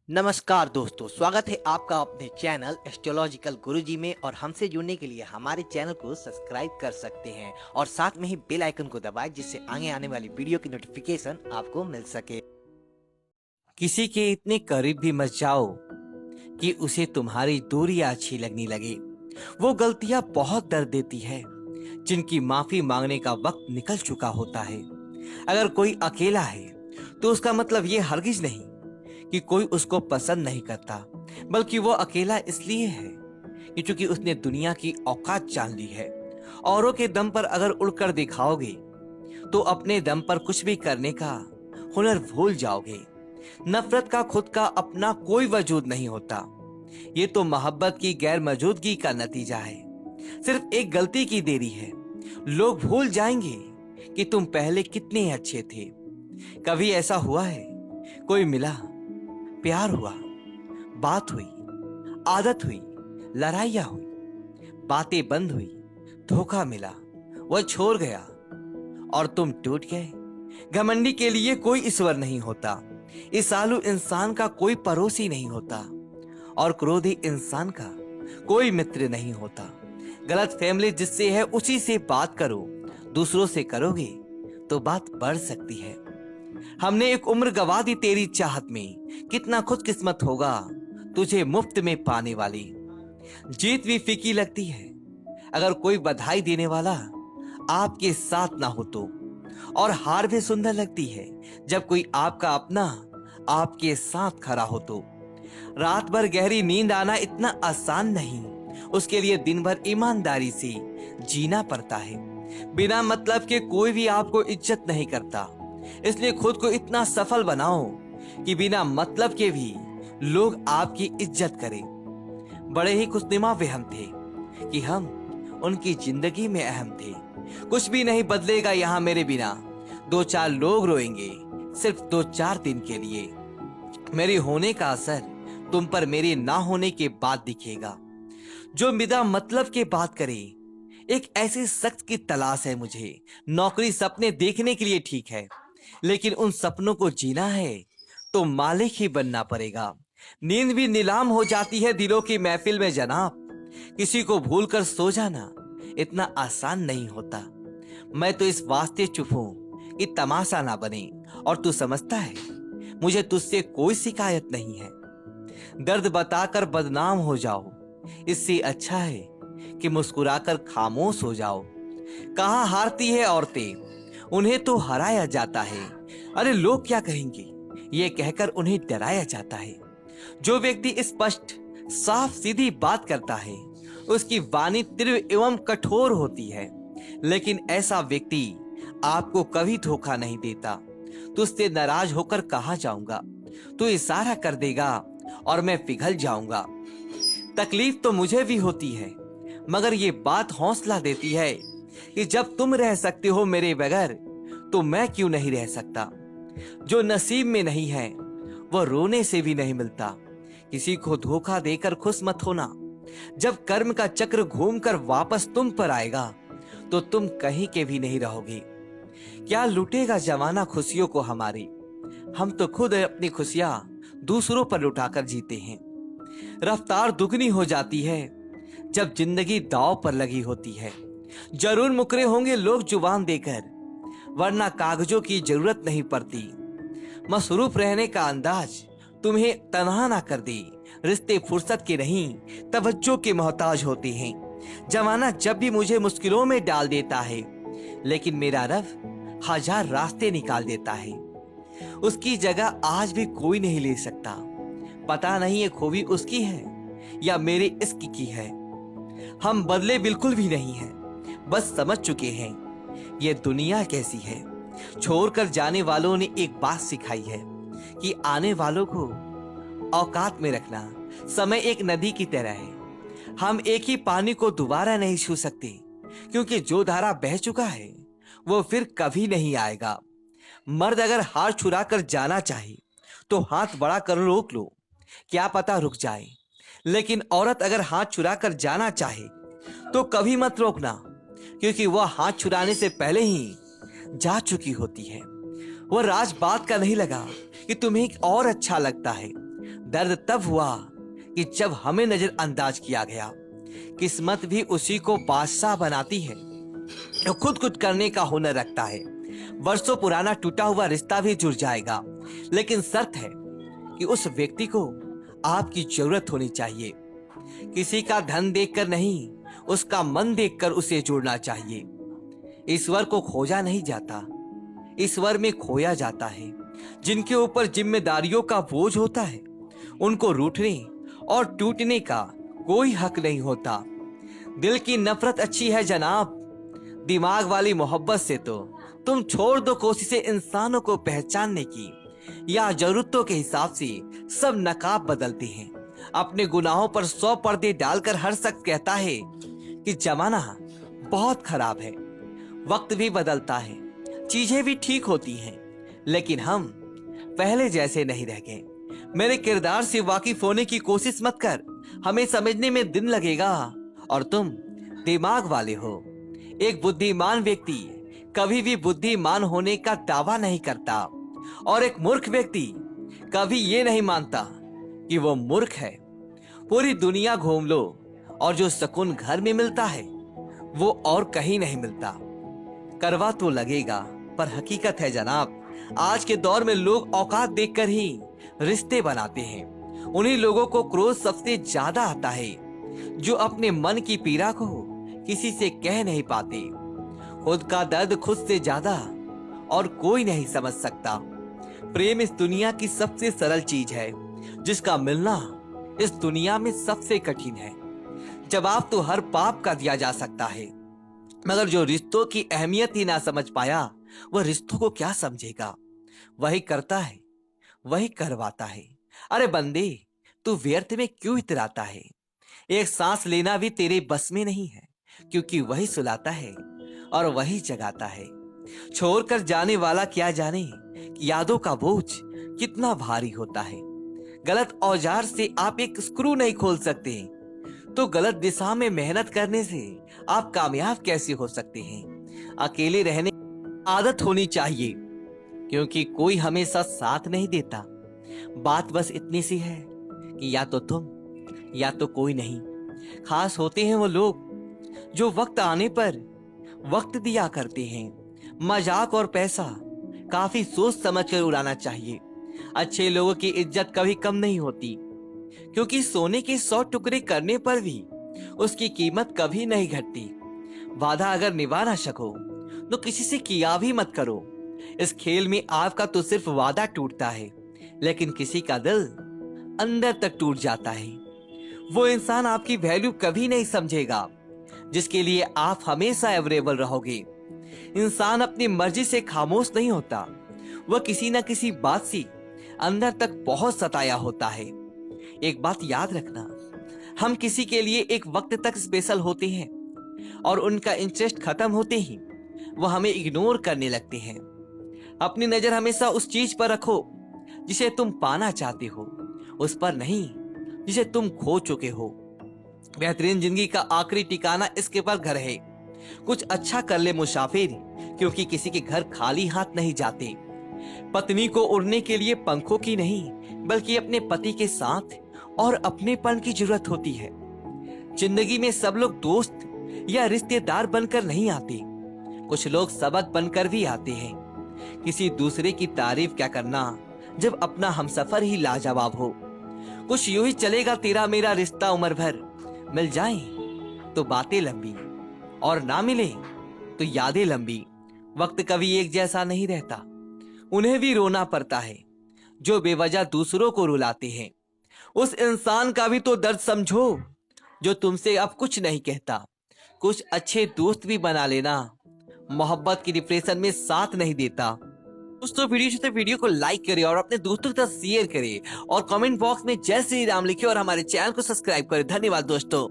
नमस्कार दोस्तों, स्वागत है आपका अपने चैनल एस्ट्रोलॉजिकल गुरुजी में। और हमसे जुड़ने के लिए हमारे चैनल को सब्सक्राइब कर सकते हैं और साथ में ही बेल आइकन को दबाएं, जिससे आगे आने वाली वीडियो की नोटिफिकेशन आपको मिल सके। किसी के इतने करीब भी मत जाओ कि उसे तुम्हारी दूरी अच्छी लगने लगे। वो गलतियां बहुत दर्द देती है जिनकी माफी मांगने का वक्त निकल चुका होता है। अगर कोई अकेला है तो उसका मतलब ये हरगिज नहीं कि कोई उसको पसंद नहीं करता, बल्कि वो अकेला इसलिए है कि चूंकि उसने दुनिया की औकात जान ली है। औरों के दम पर अगर उड़कर दिखाओगे तो अपने दम पर कुछ भी करने का हुनर भूल जाओगे। नफरत का खुद का अपना कोई वजूद नहीं होता, ये तो मोहब्बत की गैर मौजूदगी का नतीजा है। सिर्फ एक गलती की देरी है, लोग भूल जाएंगे कि तुम पहले कितने अच्छे थे। कभी ऐसा हुआ है, कोई मिला, प्यार हुआ, बात हुई, आदत हुई, लड़ाइयां हुई, बातें बंद हुई, धोखा मिला, वह छोड़ गया और तुम टूट गए। घमंडी के लिए कोई ईश्वर नहीं होता, इस आलू इंसान का कोई पड़ोसी नहीं होता और क्रोधी इंसान का कोई मित्र नहीं होता। गलत फैमिली जिससे है उसी से बात करो, दूसरों से करोगे तो बात बढ़ सकती है। हमने एक उम्र गवा दी तेरी चाहत में, कितना खुशकिस्मत होगा तुझे मुफ्त में पाने वाली। जीत भी फीकी लगती है अगर कोई बधाई देने वाला आपके साथ ना हो तो, और हार भी सुंदर लगती है जब कोई आपका अपना आपके साथ खड़ा हो तो। रात भर गहरी नींद आना इतना आसान नहीं, उसके लिए दिन भर ईमानदारी से जीना पड़ता है। बिना मतलब के कोई भी आपको इज्जत नहीं करता, इसलिए खुद को इतना सफल बनाओ कि बिना मतलब के भी लोग आपकी इज्जत करें। बड़े ही खुशनुमा वे हम थे कि हम उनकी जिंदगी में अहम थे। कुछ भी नहीं बदलेगा यहाँ मेरे बिना, दो चार लोग रोएंगे सिर्फ दो चार दिन के लिए। मेरे होने का असर तुम पर मेरे ना होने के बाद दिखेगा। जो बिना मतलब के बात करे, एक ऐसे शख्स की तलाश है मुझे। नौकरी सपने देखने के लिए ठीक है, लेकिन उन सपनों को जीना है तो मालिक ही बनना पड़ेगा। नींद भी नीलाम हो जाती है दिलों की महफिल में जनाब। किसी को भूलकर सो जाना इतना आसान नहीं होता। मैं तो इस वास्ते चुप हूं कि तमाशा ना बने, और तू समझता है मुझे तुझसे कोई शिकायत नहीं है। दर्द बताकर बदनाम हो जाओ, इससे अच्छा है कि मुस्कुराकर खामोश हो जाओ। कहाँ हारती है औरतें, उन्हें तो हराया जाता है। अरे लोग क्या कहेंगे, ये कहकर उन्हें डराया जाता है। जो व्यक्ति स्पष्ट साफ सीधी बात करता है उसकी वाणी तीव्र एवं कठोर होती है, लेकिन ऐसा व्यक्ति आपको कभी धोखा नहीं देता। तुझसे नाराज होकर कहाँ जाऊंगा, तू इशारा कर देगा और मैं पिघल जाऊंगा। तकलीफ तो मुझे भी होती है, मगर ये बात हौसला देती है कि जब तुम रह सकते हो मेरे बगैर तो मैं क्यों नहीं रह सकता। जो नसीब में नहीं है वो रोने से भी नहीं मिलता। किसी को धोखा देकर खुश मत होना, जब कर्म का चक्र घूमकर वापस तुम पर आएगा तो तुम कहीं के भी नहीं रहोगे। क्या लुटेगा जमाना खुशियों को हमारी, हम तो खुद अपनी खुशियां दूसरों पर लुटाकर जीते हैं। रफ्तार दुगनी हो जाती है जब जिंदगी दांव पर लगी होती है। जरूर मुकरे होंगे लोग जुबान देकर, वरना कागजों की जरूरत नहीं पड़ती। मसरूफ रहने का अंदाज तुम्हें तन्हा ना कर दे। रिश्ते फुर्सत के नहीं तवज्जो के मोहताज होते हैं। जमाना जब भी मुझे मुश्किलों में डाल देता है, लेकिन मेरा रब हजार रास्ते निकाल देता है। उसकी जगह आज भी कोई नहीं ले सकता। पता नहीं ये खूबी उसकी है या मेरे इश्क की है। हम बदले बिल्कुल भी नहीं हैं, बस समझ चुके हैं ये दुनिया कैसी है। छोड़कर जाने वालों ने एक बात सिखाई है कि आने वालों को औकात में रखना। समय एक नदी की तरह है, हम एक ही पानी को दोबारा नहीं छू सकते, क्योंकि जो धारा बह चुका है वो फिर कभी नहीं आएगा। मर्द अगर हाथ छुड़ा कर जाना चाहे तो हाथ बड़ा कर रोक लो, क्या पता रुक जाए। लेकिन औरत अगर हाथ छुड़ा कर जाना चाहे तो कभी मत रोकना, क्योंकि वह हाथ छुड़ाने से पहले ही जा चुकी होती है। वह राज बात का नहीं लगा कि तुम्हें और अच्छा लगता है, दर्द तब हुआ कि जब हमें नजरअंदाज किया गया। किस्मत भी उसी को बादशाह बनाती है जो खुद कुछ करने का हुनर रखता है। वर्षों पुराना टूटा हुआ रिश्ता भी जुड़ जाएगा, लेकिन शर्त है कि उस व्यक्ति को आपकी जरूरत होनी चाहिए। किसी का धन देखकर नहीं, उसका मन देखकर उसे जुड़ना चाहिए। ईश्वर को खोजा नहीं जाता, ईश्वर में खोया जाता है। जिनके ऊपर जिम्मेदारियों का बोझ होता है, उनको रूठने और टूटने का कोई हक नहीं होता। दिल की नफरत अच्छी है जनाब, दिमाग वाली मोहब्बत से तो तुम छोड़ दो कोशिशें इंसानों को पहचानने की। या जरूरतों के हिसाब से सब नकाब बदलते हैं। अपने गुनाहों पर 100 पर्दे डालकर हर शख्स कहता है कि जमाना बहुत खराब है। वक्त भी बदलता है, चीजें भी ठीक होती हैं, लेकिन हम पहले जैसे नहीं रह गए। मेरे किरदार से वाकिफ होने की कोशिश मत कर, हमें समझने में दिन लगेगा और तुम दिमाग वाले हो। एक बुद्धिमान व्यक्ति कभी भी बुद्धिमान होने का दावा नहीं करता और एक मूर्ख व्यक्ति कभी ये नहीं मानता कि वो मूर्ख है। पूरी दुनिया घूम लो और जो सुकून घर में मिलता है वो और कहीं नहीं मिलता। करवा तो लगेगा पर हकीकत है जनाब, आज के दौर में लोग औकात देखकर ही रिश्ते बनाते हैं। उन्हीं लोगों को क्रोध सबसे ज्यादा आता है जो अपने मन की पीड़ा को किसी से कह नहीं पाते। खुद का दर्द खुद से ज्यादा और कोई नहीं समझ सकता। प्रेम इस दुनिया की सबसे सरल चीज है, जिसका मिलना इस दुनिया में सबसे कठिन है। जवाब तो हर पाप का दिया जा सकता है, मगर जो रिश्तों की अहमियत ही ना समझ पाया, वह रिश्तों को क्या समझेगा। वही करता है, वही करवाता है। अरे बंदे, तू व्यर्थ में क्यों इतराता है। एक सांस लेना भी तेरे बस में नहीं है, क्योंकि वही सुलाता है और वही जगाता है। छोड़कर जाने वाला क्या जाने कि यादों का बोझ कितना भारी होता है। गलत औजार से आप एक स्क्रू नहीं खोल सकते, तो गलत दिशा में मेहनत करने से आप कामयाब कैसे हो सकते हैं। अकेले रहने की आदत होनी चाहिए, क्योंकि कोई हमेशा साथ नहीं देता। बात बस इतनी सी है कि या तो तुम या तो कोई नहीं। खास होते हैं वो लोग जो वक्त आने पर वक्त दिया करते हैं। मजाक और पैसा काफी सोच समझ कर उड़ाना चाहिए। अच्छे लोगों की इज्जत कभी कम नहीं होती, क्योंकि सोने के 100 टुकड़े करने पर भी उसकी कीमत कभी नहीं घटती। वादा अगर निभा ना सको तो किसी से किया भी मत करो। इस खेल में आपका तो सिर्फ वादा टूटता है, लेकिन किसी का दिल अंदर तक टूट जाता है। वो इंसान आपकी वैल्यू कभी नहीं समझेगा जिसके लिए आप हमेशा अवेलेबल रहोगे। इंसान अपनी मर्जी से खामोश नहीं होता, वह किसी न किसी बात से अंदर तक बहुत सताया होता है। एक बात याद रखना, हम किसी के लिए एक वक्त तक स्पेशल होते हैं और उनका इंटरेस्ट खत्म होते ही वह हमें इग्नोर करने लगते हैं। अपनी नजर हमेशा उस चीज पर रखो जिसे तुम पाना चाहते हो, उस पर नहीं जिसे तुम खो चुके हो। बेहतरीन जिंदगी का आखिरी ठिकाना इसके पर घर है। कुछ अच्छा कर ले मुसाफिर, क्योंकि किसी के घर खाली हाथ नहीं जाते। पत्नी को उड़ने के लिए पंखों की नहीं, बल्कि अपने पति के साथ और अपनेपन की जरूरत होती है। जिंदगी में सब लोग दोस्त या रिश्तेदार बनकर नहीं आते, कुछ लोग सबक बनकर भी आते हैं। किसी दूसरे की तारीफ क्या करना जब अपना हमसफर ही लाजवाब हो। कुछ यूं ही चलेगा तेरा मेरा रिश्ता उम्र भर, मिल जाए तो बातें लंबी और ना मिले तो यादें लंबी। वक्त कभी एक जैसा नहीं रहता, उन्हें भी रोना पड़ता है जो बेवजह दूसरों को रुलाते हैं। उस इंसान का भी तो दर्द समझो जो तुमसे अब कुछ नहीं कहता। कुछ अच्छे दोस्त भी बना लेना, मोहब्बत की डिप्रेशन में साथ नहीं देता। दोस्तों, वीडियो को लाइक करें और अपने दोस्तों के साथ शेयर करें और कमेंट बॉक्स में जय श्री राम लिखें और हमारे चैनल को सब्सक्राइब करें। धन्यवाद दोस्तों।